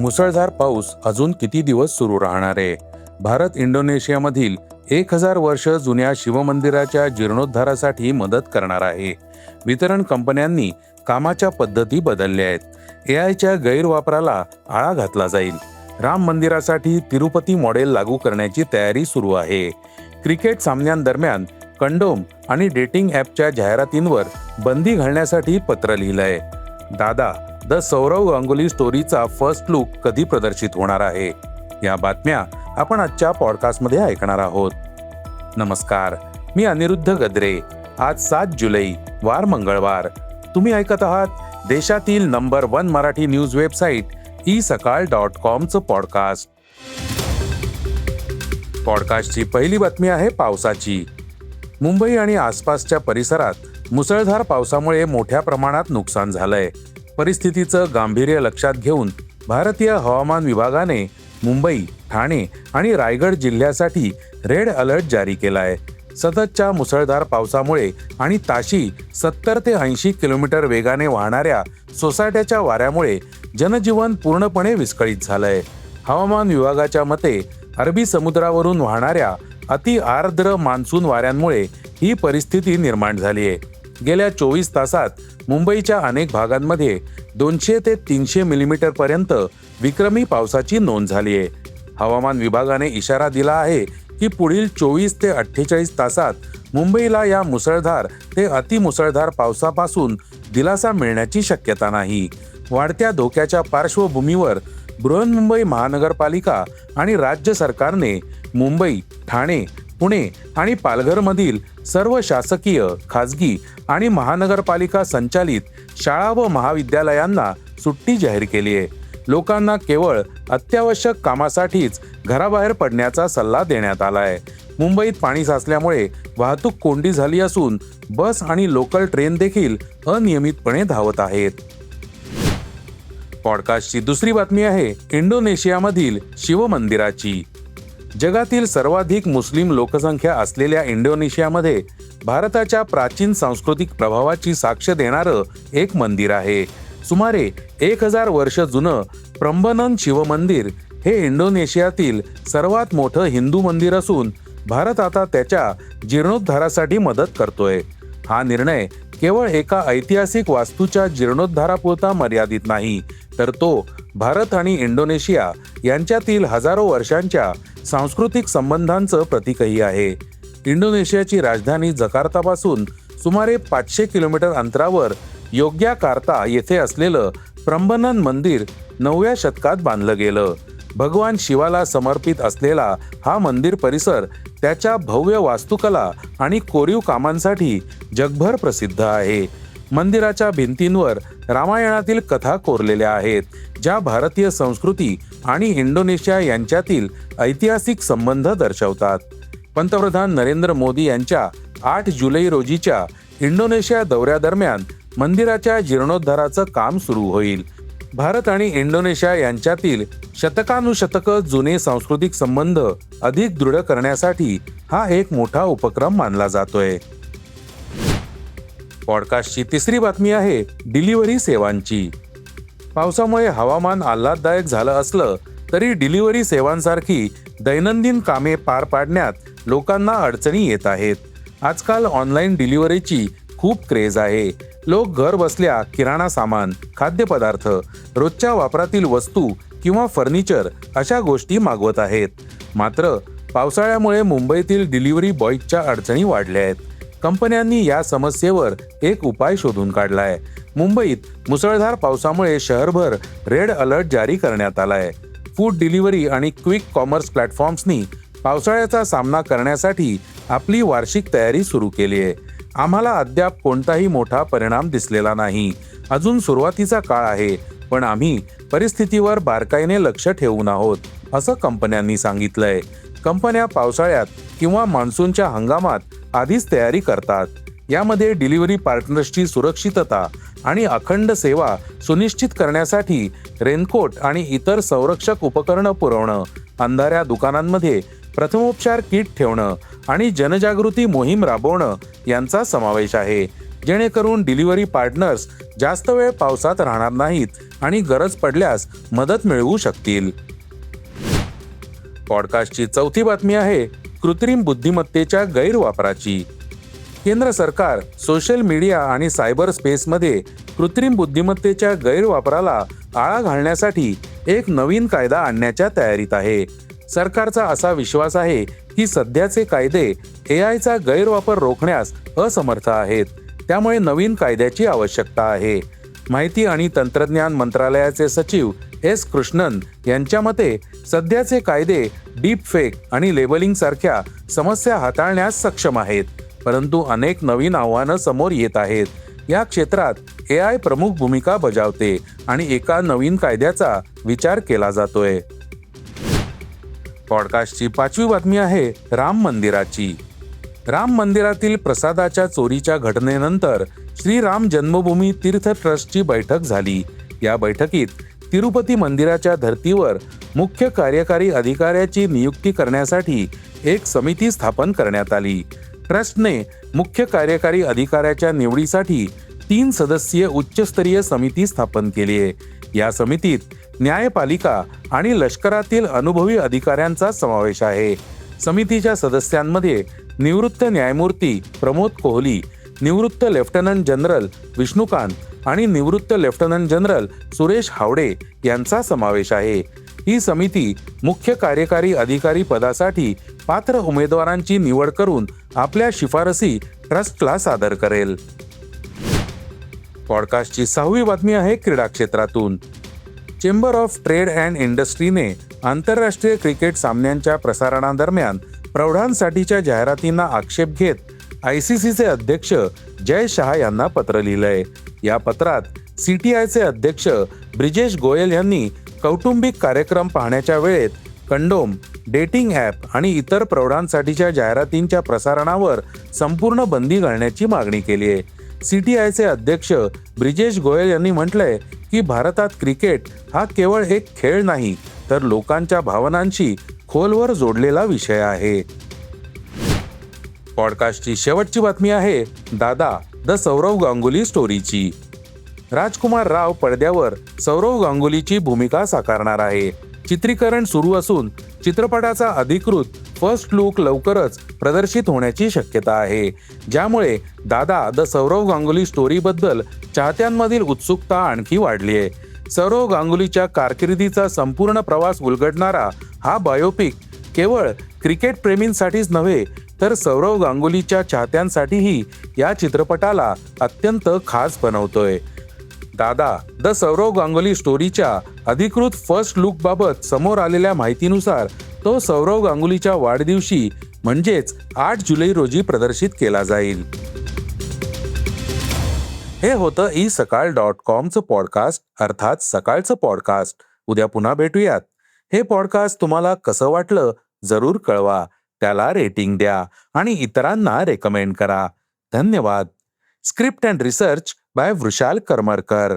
मुसळधार पाऊस अजून किती दिवस सुरू राहणार आहे? भारत इंडोनेशियामधील 1000 वर्ष जुन्या शिवमंदिराच्या जीर्णोद्धारासाठी मदत करणार आहे. वितरण कंपन्यांनी कामाच्या पद्धती बदलल्या आहेत. एआयच्या गैरवापराला आळा घातला जाईल. राम मंदिरासाठी तिरुपती मॉडेल लागू करण्याची तयारी सुरू आहे. क्रिकेट सामन्यांदरम्यान कंडोम आणि डेटिंग ॲपच्या जाहिरातींवर बंदी घालण्यासाठी पत्र लिहिलंय. दादा द सौरव गांगुली स्टोरीचा फर्स्ट लुक कधी प्रदर्शित होणार आहे? या बातम्या आपण आजच्या पॉडकास्टमध्ये ऐकणार आहोत. नमस्कार, मी अनिरुद्ध गद्रे. आज 7 जुलै वार मंगळवार. तुम्ही ऐकत आहात देशातील number 1 Marathi news website isakal.com podcast. पॉडकास्टची पहिली बातमी आहे पावसाची. मुंबई आणि आसपासच्या परिसरात मुसळधार पावसामुळे मोठ्या प्रमाणात नुकसान झालंय. परिस्थितीचं गांभीर्य लक्षात घेऊन भारतीय हवामान विभागाने मुंबई, ठाणे आणि रायगड जिल्ह्यासाठी रेड अलर्ट जारी केलाय. सततच्या मुसळधार पावसामुळे आणि ताशी 70 ते 80 किलोमीटर वेगाने वाहणाऱ्या सोसाट्याच्या वाऱ्यामुळे जनजीवन पूर्णपणे विस्कळीत झालंय. हवामान विभागाच्या मते अरबी समुद्रावरून वाहणाऱ्या अति आर्द्र मान्सून वाऱ्यांमुळे ही परिस्थिती निर्माण झाली आहे. गेल्या 24 तासात मुंबईच्या अनेक भागांमध्ये 200 ते 300 मिलीमीटर पर्यंत विक्रमी पावसाची नोंद झाली आहे. हवामान विभागाने इशारा दिला आहे की पुढील 24 ते 48 तासात मुंबईला या मुसळधार ते अतिमुसळधार पावसापासून दिलासा मिळण्याची शक्यता नाही. वाढत्या धोक्याच्या पार्श्वभूमीवर बृहन्मुंबई महानगरपालिका आणि राज्य सरकारने मुंबई, ठाणे, पुणे आणि पालघरमधील सर्व शासकीय, खासगी आणि महानगरपालिका संचालित शाळा व महाविद्यालयांना सुट्टी जाहीर केली आहे. लोकांना केवळ अत्यावश्यक कामासाठीच घराबाहेर पडण्याचा सल्ला देण्यात आला आहे. मुंबईत पाणी साचल्यामुळे वाहतूक कोंडी झाली असून बस आणि लोकल ट्रेन देखील अनियमितपणे धावत आहेत. पॉडकास्टची दुसरी बातमी आहे इंडोनेशियामधील शिवमंदिराची. जगातील सर्वाधिक मुस्लिम लोकसंख्या असलेल्या इंडोनेशियामध्ये भारताच्या प्राचीन सांस्कृतिक प्रभावाची साक्ष देणारं एक मंदिर आहे. सुमारे 1000 वर्ष जुनं प्रंबनन शिवमंदिर हे इंडोनेशियातील सर्वात मोठं हिंदू मंदिर असून भारत आता त्याच्या जीर्णोद्धारासाठी मदत करतोय. हा निर्णय केवळ एका ऐतिहासिक वास्तूच्या जीर्णोद्धारापुरता मर्यादित नाही, तर तो भारत आणि इंडोनेशिया यांच्यातील हजारो वर्षांच्या सांस्कृतिक संबंधांचं प्रतीकही आहे. इंडोनेशियाची राजधानी जकार्तापासून सुमारे 500 किलोमीटर अंतरावर योग्याकार्ता येथे असलेलं प्रंबनन मंदिर 9व्या शतकात बांधलं गेलं. भगवान शिवाला समर्पित असलेला हा मंदिर परिसर त्याच्या भव्य वास्तुकला आणि कोरीव कामांसाठी जगभर प्रसिद्ध आहे. मंदिराच्या भिंतींवर रामायणातील कथा कोरलेल्या आहेत, ज्या भारतीय संस्कृती आणि इंडोनेशिया यांच्यातील ऐतिहासिक संबंध दर्शवतात. पंतप्रधान नरेंद्र मोदी यांच्या 8 जुलै रोजीच्या इंडोनेशिया दौऱ्यादरम्यान मंदिराच्या जीर्णोद्धाराचं काम सुरू होईल. भारत आणि इंडोनेशिया यांच्यातील शतकानुशतकं जुने सांस्कृतिक संबंध अधिक दृढ करण्यासाठी हा एक मोठा उपक्रम मानला जातोय. पॉडकास्टची तिसरी बातमी आहे डिलिव्हरी सेवांची. पावसामुळे हवामान आल्हाददायक झालं असलं तरी डिलिव्हरी सेवांसारखी दैनंदिन कामे पार पाडण्यात लोकांना अडचणी येत आहेत. आजकाल ऑनलाईन डिलिव्हरीची खूप क्रेज आहे. लोक घर बसल्या किराणा सामान, खाद्यपदार्थ, रोजच्या वापरातील वस्तू किंवा फर्निचर अशा गोष्टी मागवत आहेत. मात्र पावसाळ्यामुळे मुंबईतील डिलिव्हरी बॉयच्या अडचणी वाढल्या आहेत. कंपन्यांनी या समस्येवर एक उपाय शोधून काढलाय. मुंबईत मुसळधार पावसामुळे शहरभर रेड अलर्ट जारी करण्यात आलाय. फूड डिलिव्हरी आणि क्विक कॉमर्स प्लॅटफॉर्म्सनी पावसाळ्याचा सामना करण्यासाठी आपली वार्षिक तयारी सुरू केली आहे. आम्हाला अद्याप कोणताही मोठा परिणाम दिसलेला नाही. अजून सुरुवातीचा काळ आहे, पण आम्ही परिस्थितीवर बारकाईने लक्ष ठेवून आहोत, असं कंपन्यांनी सांगितलंय. कंपन्या पावसाळ्यात किंवा मान्सूनच्या हंगामात आधीच तयारी करतात. यामध्ये डिलिव्हरी पार्टनर्सची सुरक्षितता आणि अखंड सेवा सुनिश्चित करण्यासाठी रेनकोट आणि इतर संरक्षक उपकरणं पुरवणं, अंधाऱ्या दुकानांमध्ये प्रथमोपचार किट ठेवणं आणि जनजागृती मोहीम राबवणं यांचा समावेश आहे. जेणेकरून डिलिव्हरी पार्टनर्स जास्त वेळ पावसात राहणार नाहीत आणि गरज पडल्यास मदत मिळवू शकतील. पॉडकास्टची चौथी बातमी आहे कृत्रिम बुद्धिमत्तेच्या गैरवापराची. केंद्र सरकार सोशल मीडिया आणि सायबर स्पेसमध्ये कृत्रिम बुद्धिमत्तेच्या गैरवापराला आळा घालण्यासाठी एक नवीन कायदा आणण्याच्या तयारीत आहे. सरकारचा असा विश्वास आहे की सध्याचे कायदे एआयचा गैरवापर रोखण्यास असमर्थ आहेत. त्यामुळे नवीन कायद्याची आवश्यकता आहे. माहिती आणि तंत्रज्ञान मंत्रालयाचे सचिव एस कृष्णन यांच्या मते सध्याचे कायदे डीप फेक आणि लेबलिंग सारख्या समस्या हाताळण्यास सक्षम आहेत, परंतु अनेक नवीन आव्हानं समोर येत आहेत. या क्षेत्रात एआय प्रमुख भूमिका बजावते आणि एका नवीन कायद्याचा विचार केला जातोय. पॉडकास्टची पाचवी बातमी आहे राम मंदिराची. राम मंदिरातील प्रसादाच्या चोरीच्या घटनेनंतर श्रीराम जन्मभूमी तीर्थ ट्रस्टची बैठक झाली. या बैठकीत तिरुपती मंदिराच्या धर्तीवर मुख्य कार्यकारी अधिकाऱ्याची नियुक्ती करण्यासाठी एक समिती स्थापन करण्यात आली. ट्रस्टने मुख्य कार्यकारी अधिकाऱ्याच्या निवडीसाठी 3 सदस्यीय उच्चस्तरीय समिती स्थापन केली आहे. या समितीत न्यायपालिका आणि लष्करातील अनुभवी अधिकाऱ्यांचा समावेश आहे. समितीच्या सदस्यांमध्ये निवृत्त न्यायमूर्ती प्रमोद कोहली, निवृत्त लेफ्टनंट जनरल विष्णुकांत आणि निवृत्त लेफ्टनंट जनरल सुरेश हावडे यांचा समावेश आहे. ही समिती मुख्य कार्यकारी अधिकारी पदासाठी पात्र उमेदवारांची निवड करून आपल्या शिफारसी ट्रस्टला सादर करेल. पॉडकास्टची 6वी बातमी आहे क्रीडा क्षेत्रातून. चेंबर ऑफ ट्रेड अँड इंडस्ट्रीने आंतरराष्ट्रीय क्रिकेट सामन्यांच्या प्रसारणादरम्यान प्रौढांसाठीच्या जाहिरातींना आक्षेप घेत ICCचे अध्यक्ष जय शहा यांना पत्र लिहिलंय. या पत्रात CTIचे अध्यक्ष ब्रिजेश गोयल यांनी कौटुंबिक कार्यक्रम पाहण्याच्या वेळेत कंडोम, डेटिंग ॲप आणि इतर प्रौढांसाठीच्या जाहिरातींच्या प्रसारणावर संपूर्ण बंदी घालण्याची मागणी केली आहे. CTIचे अध्यक्ष ब्रिजेश गोयल यांनी म्हटलंय की भारतात क्रिकेट हा केवळ एक खेळ नाही, तर लोकांच्या भावनांशी खोलवर जोडलेला विषय आहे. पॉडकास्टची शेवटची बातमी आहे दादा द सौरव गांगुली स्टोरीची. राजकुमार राव पडद्यावर सौरव गांगुलीची भूमिका साकारणार आहे. चित्रीकरण सुरू असून चित्रपटाचा अधिकृत फर्स्ट लुक लवकरच प्रदर्शित होण्याची शक्यता आहे, ज्यामुळे दादा द सौरव गांगुली स्टोरीबद्दल चाहत्यांमधील उत्सुकता आणखी वाढली आहे. सौरव गांगुलीच्या कारकिर्दीचा संपूर्ण प्रवास उलगडणारा हा बायोपिक केवळ क्रिकेट प्रेमींसाठीच नव्हे, तर सौरव गांगुलीच्या चाहत्यांसाठीही या चित्रपटाला अत्यंत खास बनवतोय. दादा द सौरव गांगुली स्टोरीच्या अधिकृत फर्स्ट लुक बाबत समोर आलेल्या माहितीनुसार तो सौरव गांगुलीच्या वाढदिवशी म्हणजेच 8 जुलै रोजी प्रदर्शित केला जाईल. हे होतं isakal.comचं पॉडकास्ट, अर्थात सकाळचं पॉडकास्ट. उद्या पुन्हा भेटूयात. हे पॉडकास्ट तुम्हाला कसं वाटलं जरूर कळवा. त्याला रेटिंग द्या आणि इतरांना रेकमेंड करा. धन्यवाद. Script and research by Vrushal Karmarkar.